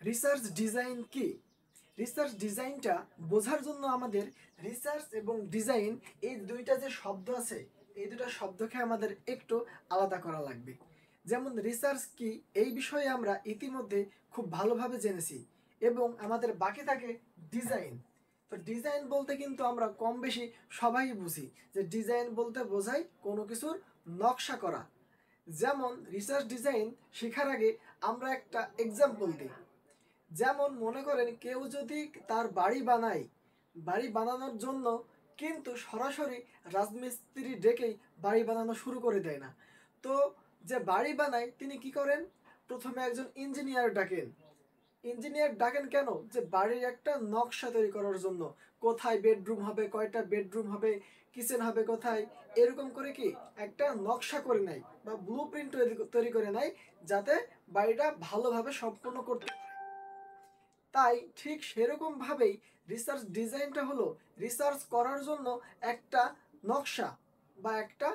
Research design কি? Research ডিজাইনটা বোঝার জন্য আমাদের রিসার্চ এবং ডিজাইন এই দুইটা যে শব্দ আছে, এই দুটো শব্দকে আমাদের একটু আলাদা করা লাগবে। যেমন রিসার্চ কি এই বিষয়ে আমরা ইতিমধ্যে খুব ভালোভাবে জেনেছি, এবং আমাদের বাকি থাকে ডিজাইন। তো ডিজাইন বলতে কিন্তু আমরা কম বেশি সবাই বুঝি যে ডিজাইন বলতে বোঝায় কোনো কিছুর নকশা করা। যেমন রিসার্চ ডিজাইন শেখার আগে আমরা একটা এক্সাম্পল দিই। যেমন মনে করেন কেউ যদি তার বাড়ি বানায়, বাড়ি বানানোর জন্য কিন্তু সরাসরি রাজমিস্ত্রি ডেকেই বাড়ি বানানো শুরু করে দেয় না। তো যে বাড়ি বানায় তিনি কি করেন? প্রথমে একজন ইঞ্জিনিয়ার ডাকেন। ইঞ্জিনিয়ার ডাকেন কেন? যে বাড়ির একটা নকশা তৈরি করার জন্য। কোথায় বেডরুম হবে, কয়টা বেডরুম হবে, কিচেন হবে কোথায়, এরকম করে কি একটা নকশা করে নেয় বা ব্লু প্রিন্ট তৈরি করে নেয়, যাতে বাড়িটা ভালোভাবে সম্পন্ন করতে। তাই ঠিক সেরকমভাবেই রিসার্চ ডিজাইনটা হলো রিসার্চ করার জন্য একটা নকশা বা একটা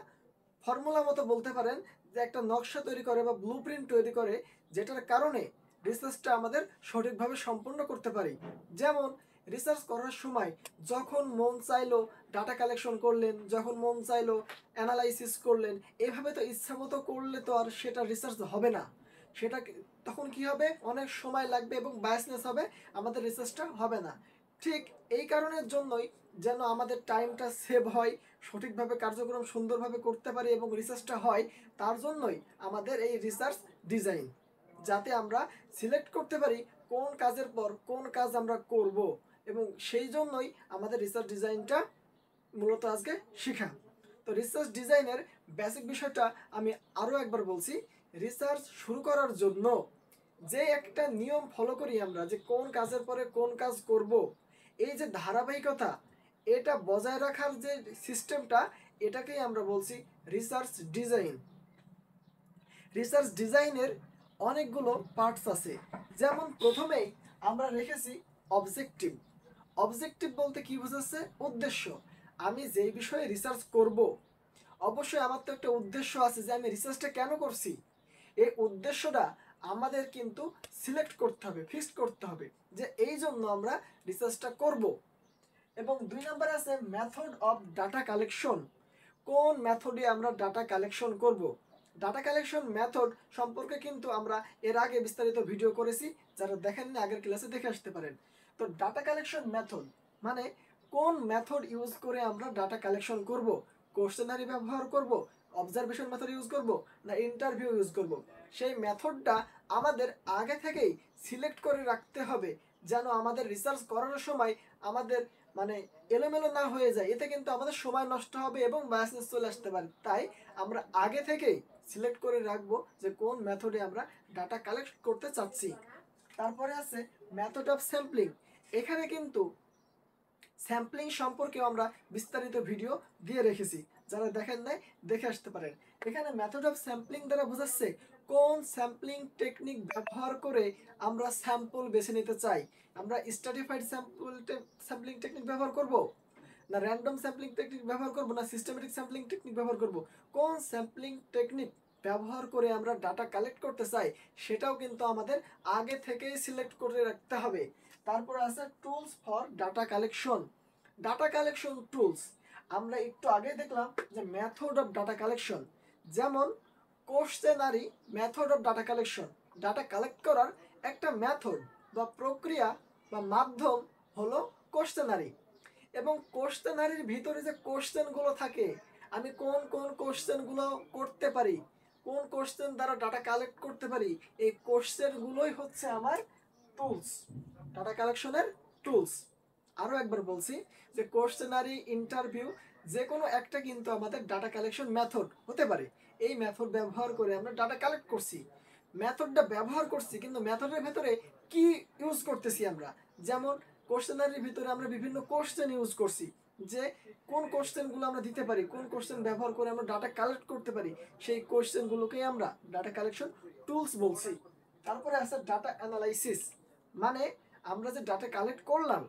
ফর্মুলা মতো বলতে পারেন, যে একটা নকশা তৈরি করে বা ব্লু প্রিন্ট তৈরি করে, যেটার কারণে রিসার্চটা আমাদের সঠিকভাবে সম্পন্ন করতে পারি। যেমন রিসার্চ করার সময় যখন মন চাইলো ডাটা কালেকশন করলেন, যখন মন চাইলো অ্যানালাইসিস করলেন, এভাবে তো ইচ্ছা মতো করলে তো আর সেটা রিসার্চ হবে না। সেটা তখন কি হবে? অনেক সময় লাগবে এবং বায়াসনেস হবে, আমাদের রিসার্চটা হবে না। ঠিক এই কারণের জন্যই যেন আমাদের টাইমটা সেভ হয়, সঠিকভাবে কার্যক্রম সুন্দরভাবে করতে পারি এবং রিসার্চটা হয়, তার জন্যই আমাদের এই রিসার্চ ডিজাইন, যাতে আমরা সিলেক্ট করতে পারি কোন কাজের পর কোন কাজ আমরা করব। এবং সেই জন্যই আমাদের রিসার্চ ডিজাইনটা মূলত আজকে শেখা। তো রিসার্চ ডিজাইনের বেসিক বিষয়টা আমি আরও একবার বলছি। রিসার্চ শুরু করার জন্য যে একটা নিয়ম ফলো করি আমরা, যে কোন কাজের পরে কোন কাজ করব, এই যে ধারাবাহিকতা, এটা বজায় রাখার যে সিস্টেমটা, এটাকেই আমরা বলছি রিসার্চ ডিজাইন। রিসার্চ ডিজাইনের অনেকগুলো পার্টস আছে। যেমন প্রথমেই আমরা রেখেছি অবজেক্টিভ। অবজেক্টিভ বলতে কি বোঝাচ্ছে? উদ্দেশ্য। আমি যেই বিষয়ে রিসার্চ করব, অবশ্যই আমার তো একটা উদ্দেশ্য আছে যে আমি রিসার্চটা কেন করছি। এই উদ্দেশ্যটা আমাদের কিন্তু সিলেক্ট করতে হবে, ফিক্সড করতে হবে, যে এই জন্য আমরা রিসার্চটা করব। এবং 2 নম্বরে আছে মেথড অফ ডাটা কালেকশন। কোন মেথডে আমরা ডাটা কালেকশন করব। ডাটা কালেকশন মেথড সম্পর্কে কিন্তু আমরা এর আগে বিস্তারিত ভিডিও করেছি, যারা দেখেননি আগের ক্লাসে দেখে আসতে পারেন। তো ডাটা কালেকশন মেথড মানে কোন মেথড ইউজ করে আমরা ডাটা কালেকশন করব। কোশ্চেনারি ব্যবহার করব, অবজারভেশন মেথড ইউজ করব, না ইন্টারভিউ ইউজ করব। সেই মেথডটা আমাদের আগে থেকেই সিলেক্ট করে রাখতে হবে, যেন আমাদের রিসার্চ করানোর সময় আমাদের মানে এলোমেলো না হয়ে যায়। এতে কিন্তু আমাদের সময় নষ্ট হবে এবং বায়াসনেস চলে আসতে পারে। তাই আমরা আগে থেকেই সিলেক্ট করে রাখবো যে কোন মেথডে আমরা ডাটা কালেক্ট করতে চাচ্ছি। তারপরে আছে মেথড অফ স্যাম্পলিং। এখানে কিন্তু স্যাম্পলিং সম্পর্কেও আমরা বিস্তারিত ভিডিও দিয়ে রেখেছি, যারা দেখেন নাই দেখে আসতে পারেন। এখানে মেথড অফ স্যাম্পলিং দ্বারা বোঝাচ্ছে কোন স্যাম্পলিং টেকনিক ব্যবহার করে আমরা স্যাম্পল বেছে নিতে চাই। আমরা স্ট্র্যাটিফাইড স্যাম্পলিং টেকনিক ব্যবহার করব, না র্যান্ডম স্যাম্পলিং টেকনিক ব্যবহার করব, না সিস্টেমেটিক স্যাম্পলিং টেকনিক ব্যবহার করব। কোন স্যাম্পলিং টেকনিক ব্যবহার করে আমরা ডাটা কালেক্ট করতে চাই, সেটাও কিন্তু আমাদের আগে থেকেই সিলেক্ট করে রাখতে হবে। তারপর আছে tools for data collection. Data collection tools আমরা একটু আগে দেখলাম যে মেথড অফ ডাটা কালেকশন। যেমন questionnaire method of data collection, data collect করার একটা মেথড বা প্রক্রিয়া বা মাধ্যম হলো কোশ্চেনারি। এবং কোশ্চেনারির ভিতরে যে কোশ্চেনগুলো থাকে, আমি কোন কোন কোশ্চেনগুলো করতে পারি, কোন কোশ্চেন দ্বারা ডাটা কালেক্ট করতে পারি, এই কোশ্চেনগুলোই হচ্ছে আমার টুলস, ডাটা কালেকশনের টুলস। আরও একবার বলছি যে কোশ্চেনারি, ইন্টারভিউ, যে কোনো একটা কিন্তু আমাদের ডাটা কালেকশন মেথড হতে পারে। এই মেথড ব্যবহার করে আমরা ডাটা কালেক্ট করছি, মেথডটা ব্যবহার করছি, কিন্তু মেথডের ভেতরে কি ইউজ করতেছি আমরা। যেমন কোশ্চেনারির ভিতরে আমরা বিভিন্ন কোশ্চেন ইউজ করছি, যে কোন কোশ্চেনগুলো আমরা দিতে পারি, কোন কোশ্চেন ব্যবহার করে আমরা ডাটা কালেক্ট করতে পারি, সেই কোশ্চেনগুলোকেই আমরা ডাটা কালেকশন টুলস বলছি। তারপরে আছে ডাটা অ্যানালাইসিস। মানে আমরা যে ডাটা কালেক্ট করলাম,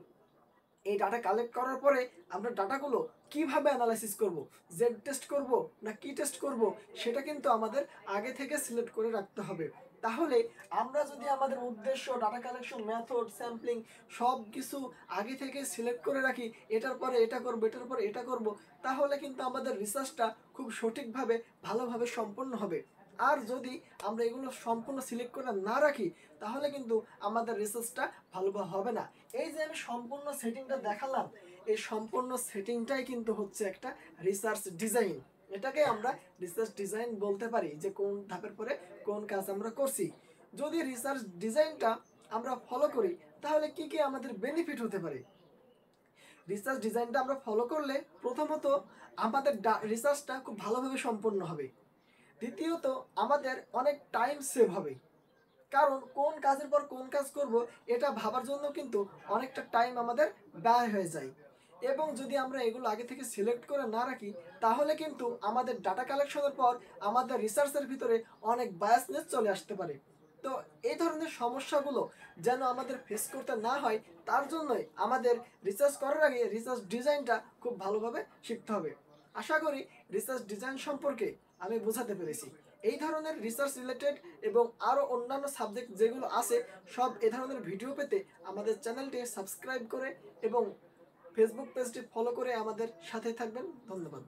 এই ডাটা কালেক্ট করার পরে আমরা ডাটাগুলো কিভাবে অ্যানালাইসিস করব, জেড টেস্ট করব না কি টেস্ট করব, সেটা কিন্তু আমাদের আগে থেকে সিলেক্ট করে রাখতে হবে। তাহলে আমরা যদি আমাদের উদ্দেশ্য, ডাটা কালেকশন, মেথড, স্যাম্পলিং সব কিছু আগে থেকে সিলেক্ট করে রাখি, এটার পরে এটা করব, এটার পরে এটা করব, তাহলে কিন্তু আমাদের রিসার্চটা খুব সঠিকভাবে ভালোভাবে সম্পন্ন হবে। আর যদি আমরা এগুলো সম্পূর্ণ সিলেক্ট করে না রাখি, তাহলে কিন্তু আমাদের রিসার্চটা ভালোভাবে হবে না। এই যে আমি সম্পূর্ণ সেটিংটা দেখালাম, এই সম্পূর্ণ সেটিংটাই কিন্তু হচ্ছে একটা রিসার্চ ডিজাইন। এটাকে আমরা রিসার্চ ডিজাইন বলতে পারি, যে কোন ধাপের পরে কোন কাজ আমরা করছি। যদি রিসার্চ ডিজাইনটা আমরা ফলো করি, তাহলে কি কি আমাদের বেনিফিট হতে পারে? রিসার্চ ডিজাইনটা আমরা ফলো করলে প্রথমত আমাদের রিসার্চটা খুব ভালোভাবে সম্পন্ন হবে। দ্বিতীয়ত আমাদের অনেক টাইম সেভ হবে, কারণ কোন কাজের পর কোন কাজ করব এটা ভাবার জন্য কিন্তু অনেকটা টাইম আমাদের ব্যয় হয়ে যায়। এবং যদি আমরা এগুলো আগে থেকে সিলেক্ট করে না রাখি, তাহলে কিন্তু আমাদের ডাটা কালেকশনের পর আমাদের রিসার্চের ভিতরে অনেক বায়াসনেস চলে আসতে পারে। তো এই ধরনের সমস্যাগুলো যেন আমাদের ফেস করতে না হয়, তার জন্যই আমাদের রিসার্চ করার আগে রিসার্চ ডিজাইনটা খুব ভালোভাবে শিখতে হবে। আশা করি রিসার্চ ডিজাইন সম্পর্কে আমি বোঝাতে পেরেছি। এই ধরনের রিসার্চ রিলেটেড এবং আরও অন্যান্য সাবজেক্ট যেগুলো আছে, সব এ ধরনের ভিডিও পেতে আমাদের চ্যানেলটি সাবস্ক্রাইব করে এবং ফেসবুক পেজটি ফলো করে আমাদের সাথে থাকবেন। ধন্যবাদ।